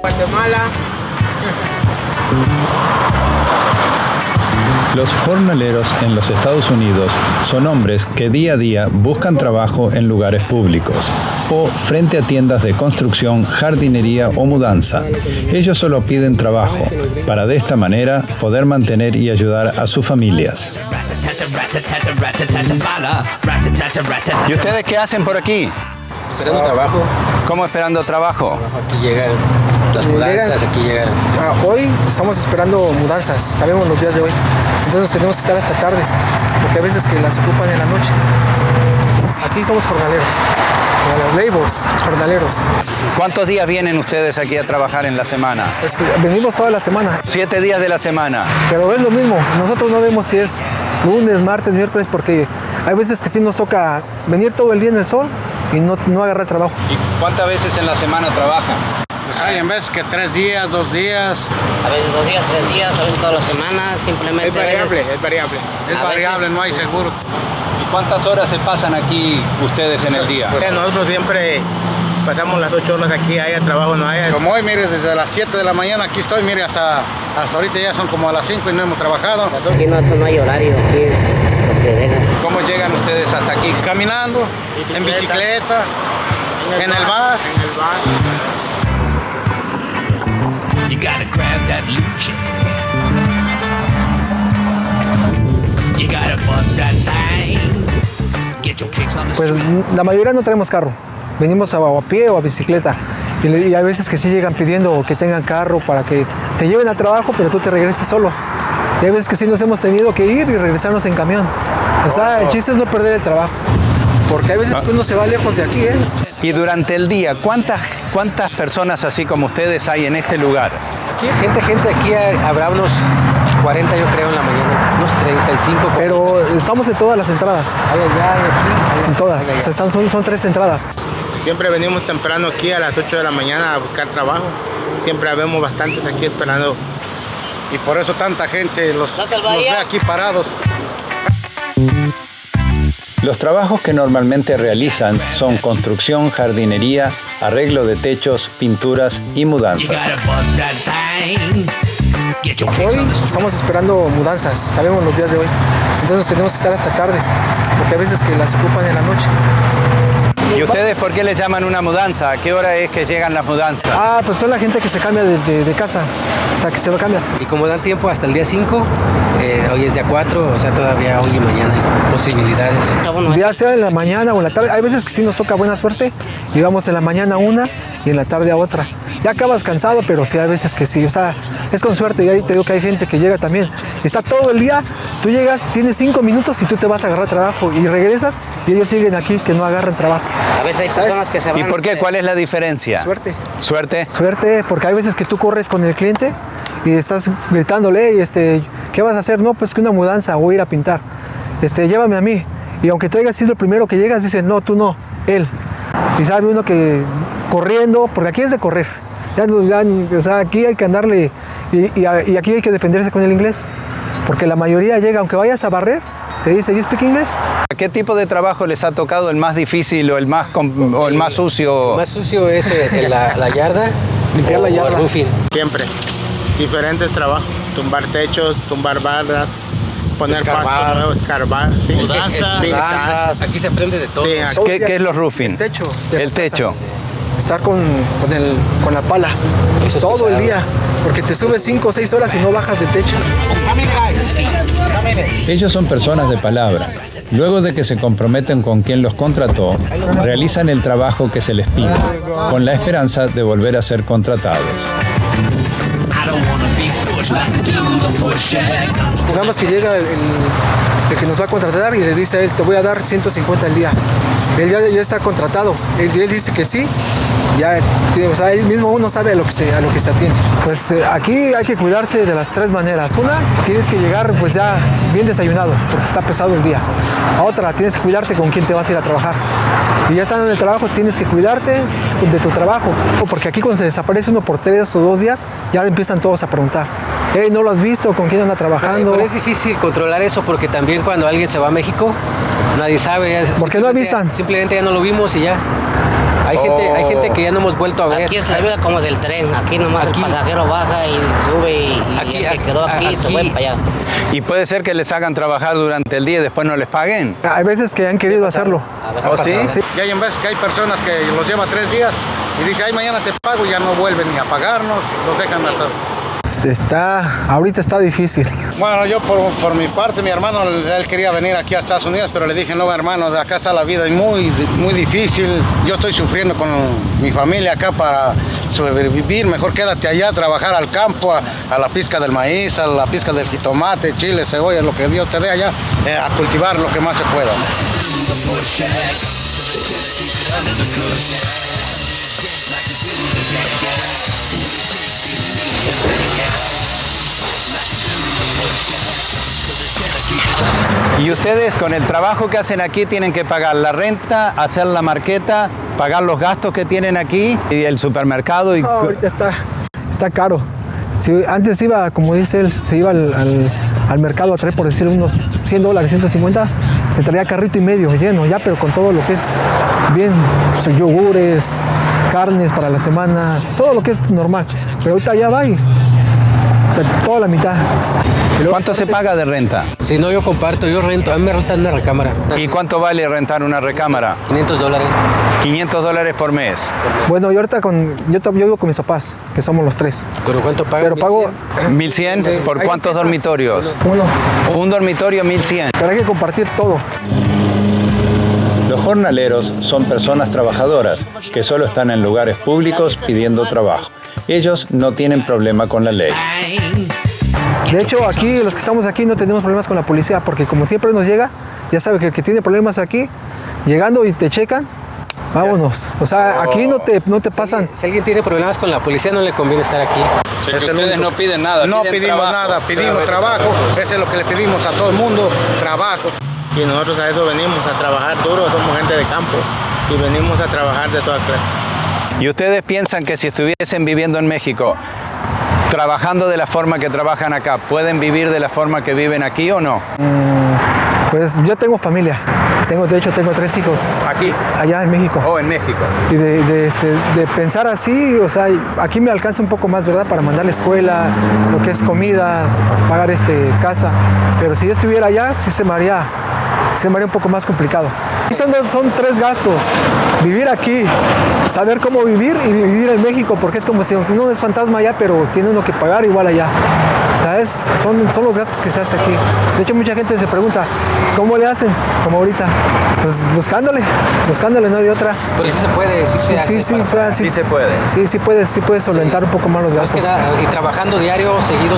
Guatemala. Los jornaleros en los Estados Unidos son hombres que día a día buscan trabajo en lugares públicos o frente a tiendas de construcción, jardinería o mudanza. Ellos solo piden trabajo para de esta manera poder mantener y ayudar a sus familias. ¿Y ustedes qué hacen por aquí? Esperando trabajo. ¿Cómo esperando trabajo? Aquí llegan las mudanzas, aquí llegan. Hoy estamos esperando mudanzas, sabemos los días de hoy. Entonces tenemos que estar hasta tarde, porque a veces que las ocupan en la noche. Aquí somos jornaleros, laborers, jornaleros. ¿Cuántos días vienen ustedes aquí a trabajar en la semana? Venimos toda la semana. 7 días de la semana. Pero es lo mismo, nosotros no vemos si es lunes, martes, miércoles, porque hay veces que sí nos toca venir todo el día en el sol y no agarrar trabajo. ¿Y cuántas veces en la semana trabajan? Pues hay en veces que 3 días, 2 días. A veces 2 días, 3 días, a veces toda la semana, simplemente. Es variable, no hay seguro. ¿Y cuántas horas se pasan aquí ustedes en el día? Pues nosotros siempre pasamos las 8 horas aquí, haya trabajo, no haya. Como hoy, mire, desde las 7 de la mañana aquí estoy, mire, hasta ahorita ya son como a las 5 y no hemos trabajado. Aquí no hay horario, aquí lo que dejan. ¿Cómo llegan ustedes hasta aquí? Caminando, en bicicleta, en el bus. You gotta grab that loot check. You gotta bust that thing. Get your kicks on the Pues street. la mayoría no traemos carro, venimos a pie o a bicicleta. Y hay veces que sí llegan pidiendo que tengan carro para que te lleven al trabajo, pero tú te regreses solo. Y hay veces que sí nos hemos tenido que ir y regresarnos en camión. O sea, el chiste es no perder el trabajo. Porque hay veces que uno se va lejos de aquí, ¿eh? Y durante el día, ¿cuántas personas así como ustedes hay en este lugar? Gente, aquí habrá unos 40 yo creo en la mañana, unos 35. Pero estamos en todas las entradas. Hay allá, hay aquí. En todas. O sea, son 3 entradas. Siempre venimos temprano aquí a las 8 de la mañana a buscar trabajo. Siempre vemos bastantes aquí esperando. Y por eso tanta gente los ve aquí parados. Los trabajos que normalmente realizan son construcción, jardinería, arreglo de techos, pinturas y You mudanzas. gotta bust that thing. Get your kicks Hoy on the street. estamos esperando mudanzas, sabemos los días de hoy. Entonces tenemos que estar hasta tarde, porque a veces que las ocupan en la noche. ¿Y ustedes por qué les llaman una mudanza? ¿A qué hora es que llegan las mudanzas? Pues son la gente que se cambia de casa, o sea, que se va a cambiar. Y como dan tiempo hasta el día 5, hoy es día 4, o sea, todavía hoy y mañana hay posibilidades. Ya sea en la mañana o en la tarde, hay veces que sí nos toca buena suerte y vamos en la mañana a una y en la tarde a otra. Ya acabas cansado, pero sí hay veces que sí, o sea, es con suerte. Y ahí te digo que hay gente que llega también, está todo el día, tú llegas, tienes 5 minutos y tú te vas a agarrar trabajo y regresas y ellos siguen aquí que no agarran trabajo. A veces hay personas que se van. ¿Y por qué? ¿Cuál es la diferencia? Suerte. ¿Suerte? Suerte, porque hay veces que tú corres con el cliente y estás gritándole, ¿qué vas a hacer? No, pues que una mudanza, voy a ir a pintar. Llévame a mí. Y aunque tú hayas sido el primero que llegas, dicen, no, tú no, él. Y sabe uno que corriendo, porque aquí es de correr. O sea, aquí hay que andarle y aquí hay que defenderse con el inglés. Porque la mayoría llega, aunque vayas a barrer, te dice, ¿you speak English? ¿A qué tipo de trabajo les ha tocado el más difícil o el más sucio? El más sucio es la yarda, Limpiar la yarda. o el roofing. Siempre. Diferentes trabajos. Tumbar techos, tumbar bardas, poner pasto nuevo, escarbar. Sí. Pintar. Aquí se aprende de todo. Sí, aquí. ¿Qué es los roofing? El techo. de El las techo. casas. Estar con la pala Eso es todo pesado. el día, porque te subes 5 o 6 horas y no bajas del techo. Ellos son personas de palabra. Luego de que se comprometen con quien los contrató, realizan el trabajo que se les pide, con la esperanza de volver a ser contratados. I don't wanna be pushed like do the push it. Digamos que llega el que nos va a contratar y le dice a él, te voy a dar 150 al día. Él ya está contratado, él dice que sí, ya, o sea, él mismo uno sabe a lo que se atiende. Pues aquí hay que cuidarse de las 3 maneras. Una, tienes que llegar pues ya bien desayunado, porque está pesado el día. A otra, tienes que cuidarte con quién te vas a ir a trabajar. Y ya estando en el trabajo, tienes que cuidarte de tu trabajo, porque aquí cuando se desaparece uno por 3 o 2 días, ya empiezan todos a preguntar, hey, ¿no lo has visto? ¿Con quién anda trabajando? Pero es difícil controlar eso porque también cuando alguien se va a México, nadie sabe. ¿Por qué no avisan? Simplemente ya no lo vimos y ya. Hay gente que ya no hemos vuelto a ver. Aquí es la vida como del tren. Aquí nomás el pasajero baja y sube y el que quedó aquí se fue para allá. ¿Y puede ser que les hagan trabajar durante el día y después no les paguen? Hay veces que han querido hacerlo. ¿Oh, sí? Sí. Y hay veces que hay personas que los lleva 3 días y dice, ay, mañana te pago y ya no vuelven ni a pagarnos, los dejan hasta... Ahorita está difícil. Bueno, yo por mi parte, mi hermano, él quería venir aquí a Estados Unidos, pero le dije, no, hermano, de acá está la vida muy difícil. Yo estoy sufriendo con mi familia acá para sobrevivir. Mejor quédate allá, trabajar al campo, a la pizca del maíz, a la pizca del jitomate, chile, cebolla, lo que Dios te dé allá, a cultivar lo que más se pueda. Y ustedes con el trabajo que hacen aquí tienen que pagar la renta, hacer la marqueta, pagar los gastos que tienen aquí y el supermercado. No, ahorita está caro. Si antes iba, como dice él, se iba al mercado a traer, por decir, unos $100, 150, se traía carrito y medio lleno ya, pero con todo lo que es bien, pues, yogures, carnes para la semana, todo lo que es normal. Pero ahorita ya va y toda la mitad. ¿Cuánto se paga de renta? Si no, yo comparto, yo rento, a mí me rentan una recámara. ¿Y cuánto vale rentar una recámara? $500. $500 por mes. Bueno, yo ahorita yo vivo con mis papás, que somos los 3. ¿Pero cuánto pagan? Pero pago... 1.100. Sí. ¿Por Ahí cuántos empieza. dormitorios? Uno. Un dormitorio 1.100. Pero hay que compartir todo. Los jornaleros son personas trabajadoras que solo están en lugares públicos pidiendo trabajo. Ellos no tienen problema con la ley. De hecho, aquí, los que estamos aquí, no tenemos problemas con la policía, porque como siempre nos llega, ya sabe que el que tiene problemas aquí, llegando y te checan, vámonos. O sea, aquí no te pasan. Si alguien tiene problemas con la policía, no le conviene estar aquí. Ustedes no piden nada. No pedimos nada, pedimos trabajo. Eso es lo que le pedimos a todo el mundo, trabajo. Y nosotros a eso venimos, a trabajar duro, somos gente de campo y venimos a trabajar de todas clases. ¿Y ustedes piensan que si estuviesen viviendo en México, trabajando de la forma que trabajan acá, pueden vivir de la forma que viven aquí o no? Pues yo tengo familia. De hecho, tengo 3 hijos. ¿Aquí? Allá en México. ¿O en México? Y de pensar así, o sea, aquí me alcanza un poco más, ¿verdad? Para mandar a la escuela, lo que es comida, pagar casa. Pero si yo estuviera allá, sí se me haría un poco más complicado. Son 3 gastos. Vivir aquí, saber cómo vivir y vivir en México, porque es como si uno es fantasma allá, pero tiene uno que pagar igual allá. ¿Sabes? Son los gastos que se hace aquí. De hecho, mucha gente se pregunta, ¿cómo le hacen? Como ahorita. Pues buscándole, no hay de otra. Pero sí se puede, sí se hace. Sí se puede. Sí puedes solventar un poco más los Más que gastos. nada, y trabajando diario, seguido.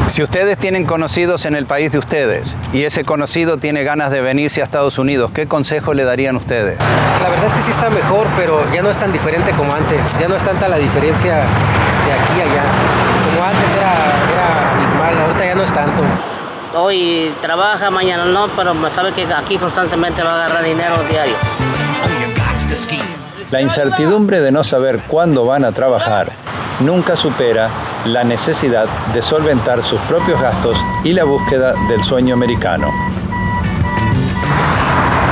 Si ustedes tienen conocidos en el país de ustedes y ese conocido tiene ganas de venirse a Estados Unidos, ¿qué consejo le darían ustedes? La verdad es que sí está mejor, pero ya no es tan diferente como antes. Ya no es tanta la diferencia de aquí a allá. Como antes era abismal, ahorita ya no es tanto. Hoy trabaja, mañana no, pero sabe que aquí constantemente va a agarrar dinero diario. On your guts to scheme. La incertidumbre de no saber cuándo van a trabajar nunca supera la necesidad de solventar sus propios gastos y la búsqueda del sueño americano.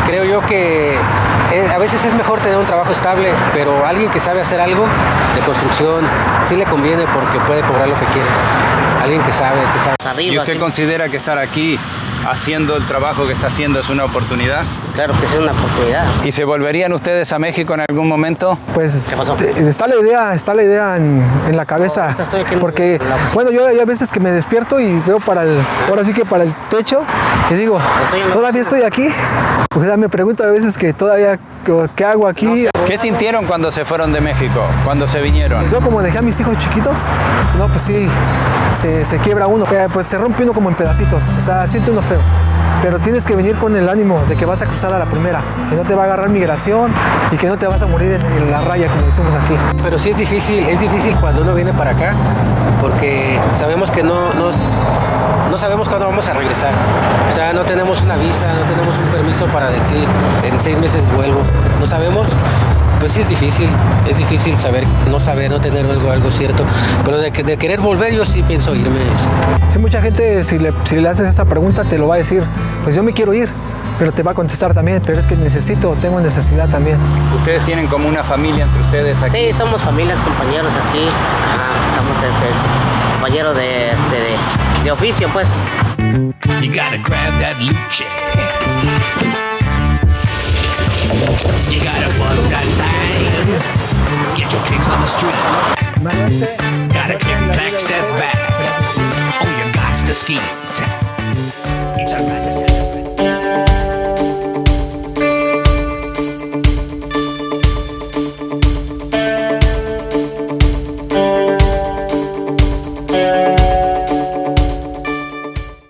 Creo yo que a veces es mejor tener un trabajo estable, pero alguien que sabe hacer algo de construcción sí le conviene porque puede cobrar lo que quiere. Alguien que sabe. Arriba, ¿Y usted sí. considera que estar aquí haciendo el trabajo que está haciendo es una oportunidad? Claro que sí es una oportunidad. ¿Y se volverían ustedes a México en algún momento? Pues ¿Qué pasó? está la idea en la cabeza, Ahorita estoy aquí en porque la oficina. bueno, yo hay veces que me despierto y veo ahora sí que para el techo y digo, Estoy en la todavía oficina. estoy aquí, o sea, me pregunto a veces que todavía qué hago aquí. ¿Qué sintieron cuando se fueron de México? Cuando se vinieron? Yo como dejé a mis hijos chiquitos, no, pues sí, se quiebra uno, pues se rompe uno como en pedacitos, o sea, siente uno feo. Pero tienes que venir con el ánimo de que vas a cruzar a la primera, que no te va a agarrar migración y que no te vas a morir en la raya, como decimos aquí. Pero sí es difícil cuando uno viene para acá, porque sabemos que no sabemos cuándo vamos a regresar. O sea, no tenemos una visa, no tenemos un permiso para decir en 6 meses vuelvo. No sabemos. Pues sí es difícil no tener algo cierto. Pero de querer volver yo sí pienso irme. Sí, mucha gente si le haces esa pregunta te lo va a decir, pues yo me quiero ir, pero te va a contestar también, pero es que tengo necesidad también. ¿Ustedes tienen como una familia entre ustedes aquí? Sí, somos familias, compañeros aquí. Estamos compañeros de oficio, pues. You gotta grab that luche. You gotta bust that line. Get your kicks on the street. Gotta kick back, step back. Oh, you got to ski.